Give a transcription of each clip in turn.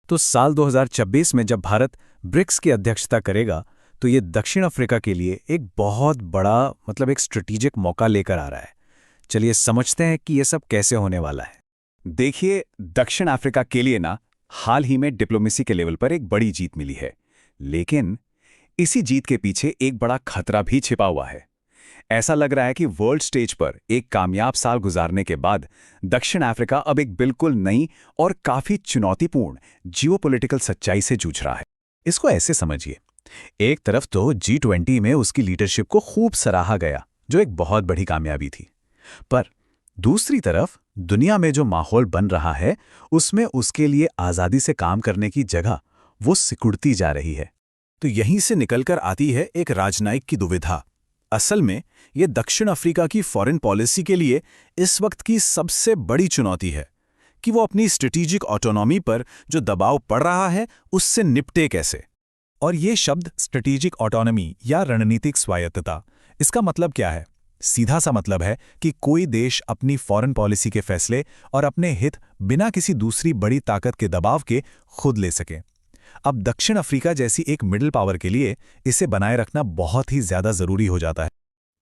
तो साल 2026 में जब भारत ब्रिक्स की अध्यक्षता करेगा, तो ये दक्षिण अफ्रीका के लिए एक बहुत बड़ा एक स्ट्रेटेजिक मौका लेकर आ रहा है। चलिए समझते हैं कि ये सब कैसे होने वाला है। देखिए, दक्षिण अफ्रीका के लिए हाल ही में डिप्लोमेसी के लेवल पर एक बड़ी जीत मिली है, लेकिन इसी जीत के पीछे एक बड़ा खतरा भी छिपा हुआ है। ऐसा लग रहा है कि वर्ल्ड स्टेज पर एक कामयाब साल गुजारने के बाद दक्षिण अफ्रीका अब एक बिल्कुल नई और काफी चुनौतीपूर्ण जियोपॉलिटिकल सच्चाई से जूझ रहा है। इसको ऐसे समझिए, एक तरफ तो G20 में उसकी लीडरशिप को खूब सराहा गया, जो एक बहुत बड़ी कामयाबी थी, पर दूसरी तरफ दुनिया में जो माहौल बन रहा है, उसमें उसके लिए आज़ादी से काम करने की जगह वो सिकुड़ती जा रही है। तो यहीं से निकलकर आती है एक राजनयिक की दुविधा। असल में ये दक्षिण अफ्रीका की फॉरेन पॉलिसी के लिए इस वक्त की सबसे बड़ी चुनौती है कि वो अपनी स्ट्रेटेजिक ऑटोनॉमी पर जो दबाव पड़ रहा है, उससे निपटे कैसे। और ये शब्द स्ट्रेटेजिक ऑटोनॉमी या रणनीतिक स्वायत्तता, इसका मतलब क्या है? सीधा सा मतलब है कि कोई देश अपनी फॉरेन पॉलिसी के फैसले और अपने हित बिना किसी दूसरी बड़ी ताकत के दबाव के खुद ले सके। अब दक्षिण अफ्रीका जैसी एक मिडिल पावर के लिए इसे बनाए रखना बहुत ही ज्यादा जरूरी हो जाता है।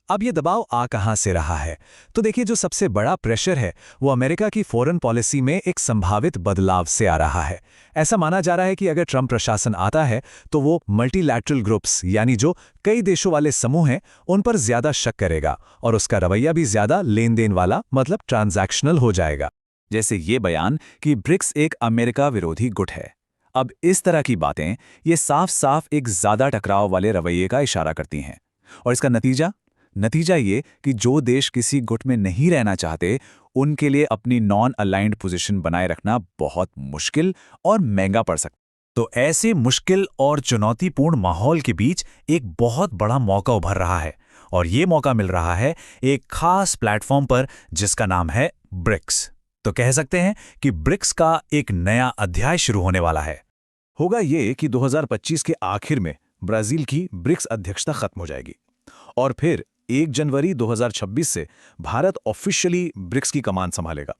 अब ये दबाव आ कहां से रहा है? तो देखिए, जो सबसे बड़ा प्रेशर है वो अमेरिका की फॉरेन पॉलिसी में एक संभावित बदलाव से आ रहा है। ऐसा माना जा रहा है कि अगर ट्रंप प्रशासन आता है तो वो मल्टीलैटरल ग्रुप्स, यानी जो कई देशों वाले समूह हैं, उन पर ज्यादा शक करेगा और उसका रवैया भी ज्यादा लेन देन वाला, ट्रांजैक्शनल हो जाएगा। जैसे ये बयान कि ब्रिक्स एक अमेरिका विरोधी गुट है। अब इस तरह की बातें ये साफ साफ एक ज्यादा टकराव वाले रवैये का इशारा करती हैं। और इसका नतीजा ये कि जो देश किसी गुट में नहीं रहना चाहते, उनके लिए अपनी नॉन अलाइंड पोजीशन बनाए रखना बहुत मुश्किल और महंगा पड़ सकता। तो ऐसे मुश्किल और चुनौतीपूर्ण माहौल के बीच एक बहुत बड़ा मौका उभर रहा है, और ये मौका मिल रहा है एक खास प्लेटफॉर्म पर जिसका नाम है ब्रिक्स। तो कह सकते हैं कि ब्रिक्स का एक नया अध्याय शुरू होने वाला है। होगा ये कि 2025 के आखिर में ब्राजील की ब्रिक्स अध्यक्षता खत्म हो जाएगी और फिर 1 जनवरी 2026 से भारत ऑफिशियली ब्रिक्स की कमान संभालेगा।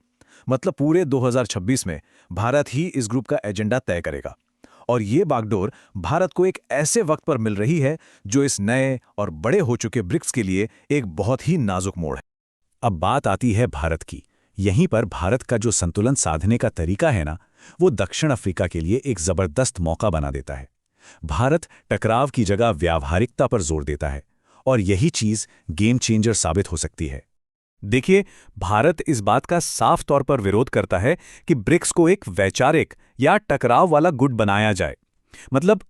मतलब पूरे 2026 में भारत ही इस ग्रुप का एजेंडा तय करेगा। और ये बागडोर भारत को एक ऐसे वक्त पर मिल रही है जो इस नए और बड़े हो चुके ब्रिक्स के लिए एक बहुत ही नाजुक मोड़ है। अब बात आती है भारत की। यहीं पर भारत का जो संतुलन साधने का तरीका है ना, वो दक्षिण अफ्रीका के लिए एक जबरदस्त मौका बना देता है। भारत टकराव की जगह व्यावहारिकता पर जोर देता है, और यही चीज गेम चेंजर साबित हो सकती है। देखिए, भारत इस बात का साफ तौर पर विरोध करता है कि ब्रिक्स को एक वैचारिक या टकराव वाला गुट बनाया जाए।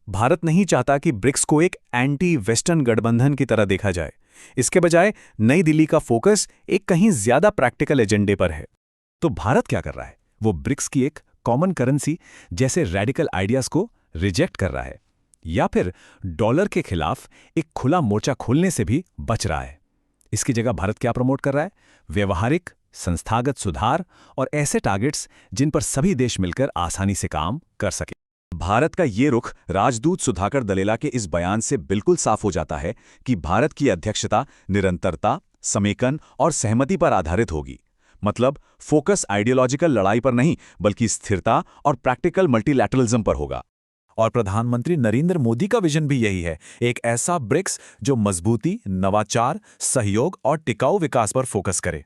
भारत नहीं चाहता कि ब्रिक्स को एक एंटी वेस्टर्न गठबंधन की तरह देखा जाए। इसके बजाय नई दिल्ली का फोकस एक कहीं ज्यादा प्रैक्टिकल एजेंडे पर है। तो भारत क्या कर रहा है? वो ब्रिक्स की एक कॉमन करेंसी जैसे रेडिकल आइडियाज को रिजेक्ट कर रहा है, या फिर डॉलर के खिलाफ एक खुला मोर्चा खोलने से भी बच रहा है। इसकी जगह भारत क्या प्रमोट कर रहा है? व्यवहारिक, संस्थागत सुधार और ऐसे टारगेट्स जिन पर सभी देश मिलकर आसानी से काम कर सके। भारत का ये रुख राजदूत सुधाकर दलेला के इस बयान से बिल्कुल साफ हो जाता है कि भारत की अध्यक्षता निरंतरता, समेकन और सहमति पर आधारित होगी। फोकस आइडियोलॉजिकल लड़ाई पर नहीं, बल्कि स्थिरता और प्रैक्टिकल मल्टीलैटरलिज्म पर होगा। और प्रधानमंत्री नरेंद्र मोदी का विजन भी यही है, एक ऐसा ब्रिक्स जो मजबूती, नवाचार, सहयोग और टिकाऊ विकास पर फोकस करे।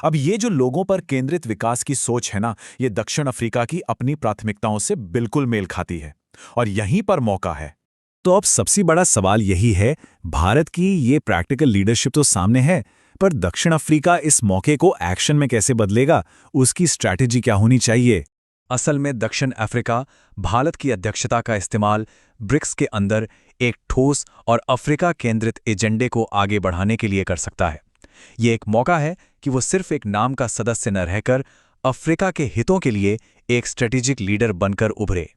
अब ये जो लोगों पर केंद्रित विकास की सोच है ना, ये दक्षिण अफ्रीका की अपनी प्राथमिकताओं से बिल्कुल मेल खाती है, और यहीं पर मौका है। तो अब सबसे बड़ा सवाल यही है, भारत की ये प्रैक्टिकल लीडरशिप तो सामने है, पर दक्षिण अफ्रीका इस मौके को एक्शन में कैसे बदलेगा? उसकी स्ट्रैटेजी क्या होनी चाहिए? असल में दक्षिण अफ्रीका भारत की अध्यक्षता का इस्तेमाल ब्रिक्स के अंदर एक ठोस और अफ्रीका केंद्रित एजेंडे को आगे बढ़ाने के लिए कर सकता है। ये एक मौका है कि वो सिर्फ एक नाम का सदस्य न रहकर अफ्रीका के हितों के लिए एक स्ट्रेटेजिक लीडर बनकर उभरे।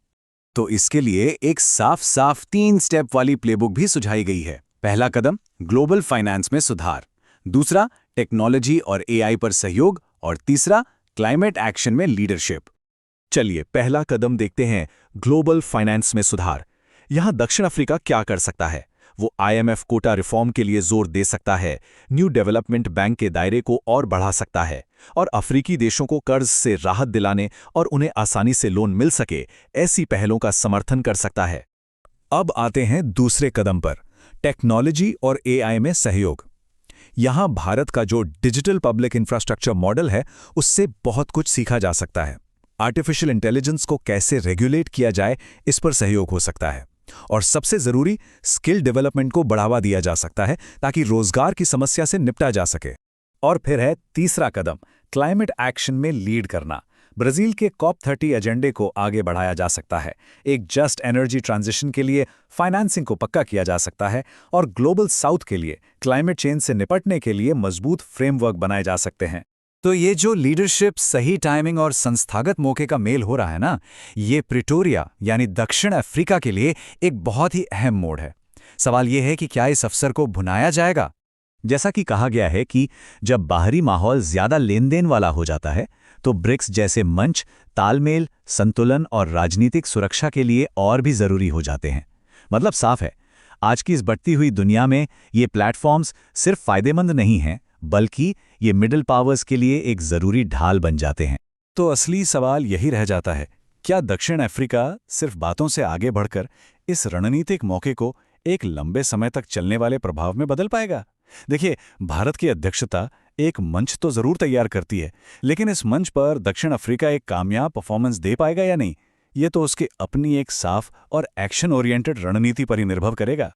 तो इसके लिए एक साफ 3 स्टेप वाली प्लेबुक भी सुझाई गई है। पहला कदम ग्लोबल फाइनेंस में सुधार, दूसरा टेक्नोलॉजी और एआई पर सहयोग, और तीसरा क्लाइमेट एक्शन में लीडरशिप। चलिए पहला कदम देखते हैं, ग्लोबल फाइनेंस में सुधार। यहां दक्षिण अफ्रीका क्या कर सकता है? वो IMF कोटा रिफॉर्म के लिए जोर दे सकता है, न्यू डेवलपमेंट बैंक के दायरे को और बढ़ा सकता है और अफ्रीकी देशों को कर्ज से राहत दिलाने और उन्हें आसानी से लोन मिल सके, ऐसी पहलों का समर्थन कर सकता है। अब आते हैं दूसरे कदम पर, टेक्नोलॉजी और AI में सहयोग। यहां भारत का जो डिजिटल पब्लिक इंफ्रास्ट्रक्चर मॉडल है, उससे बहुत कुछ सीखा जा सकता है। आर्टिफिशियल इंटेलिजेंस को कैसे रेगुलेट किया जाए, इस पर सहयोग हो सकता है। और सबसे जरूरी, स्किल डेवलपमेंट को बढ़ावा दिया जा सकता है ताकि रोजगार की समस्या से निपटा जा सके। और फिर है तीसरा कदम, क्लाइमेट एक्शन में लीड करना। ब्राजील के COP30 एजेंडे को आगे बढ़ाया जा सकता है, एक जस्ट एनर्जी ट्रांजिशन के लिए फाइनेंसिंग को पक्का किया जा सकता है और ग्लोबल साउथ के लिए क्लाइमेट चेंज से निपटने के लिए मजबूत फ्रेमवर्क बनाए जा सकते हैं। तो ये जो लीडरशिप, सही टाइमिंग और संस्थागत मौके का मेल हो रहा है ना, ये प्रिटोरिया यानी दक्षिण अफ्रीका के लिए एक बहुत ही अहम मोड़ है। सवाल ये है कि क्या इस अवसर को भुनाया जाएगा? जैसा कि कहा गया है कि जब बाहरी माहौल ज्यादा लेनदेन वाला हो जाता है तो ब्रिक्स जैसे मंच तालमेल, संतुलन और राजनीतिक सुरक्षा के लिए और भी जरूरी हो जाते हैं। मतलब साफ है, आज की इस बढ़ती हुई दुनिया में ये प्लेटफॉर्म्स सिर्फ फायदेमंद नहीं हैं, बल्कि ये मिडिल पावर्स के लिए एक जरूरी ढाल बन जाते हैं। तो असली सवाल यही रह जाता है, क्या दक्षिण अफ्रीका सिर्फ बातों से आगे बढ़कर इस रणनीतिक मौके को एक लंबे समय तक चलने वाले प्रभाव में बदल पाएगा? देखिए, भारत की अध्यक्षता एक मंच तो जरूर तैयार करती है, लेकिन इस मंच पर दक्षिण अफ्रीका एक कामयाब परफॉर्मेंस दे पाएगा या नहीं, ये तो उसकी अपनी एक साफ और एक्शन ओरिएंटेड रणनीति पर ही निर्भर करेगा।